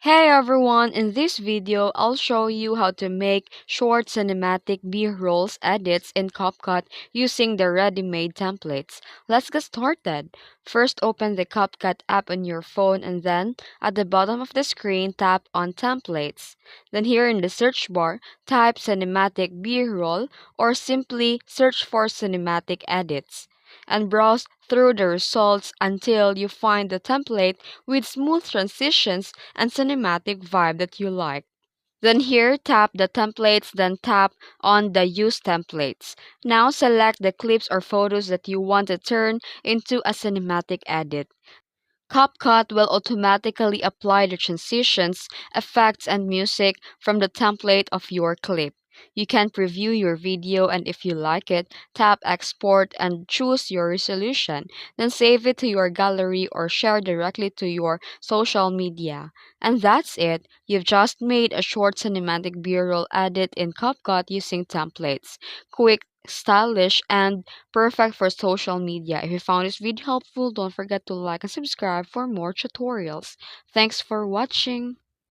Hey everyone, in this video, I'll show you how to make short cinematic B-rolls edits in CapCut using the ready-made templates. Let's get started. First, open the CapCut app on your phone and then, at the bottom of the screen, tap on Templates. Then here in the search bar, type Cinematic B-roll or simply search for Cinematic Edits and browse through the results until you find the template with smooth transitions and cinematic vibe that you like. Then here, tap the templates, then tap on the Use Templates. Now select the clips or photos that you want to turn into a cinematic edit. CapCut will automatically apply the transitions, effects, and music from the template of your clip. You can preview your video and if you like it, tap Export and choose your resolution. Then save it to your gallery or share directly to your social media. And that's it. You've just made a short cinematic B-roll edit in CapCut using templates. Quick, stylish, and perfect for social media. If you found this video helpful, don't forget to like and subscribe for more tutorials. Thanks for watching.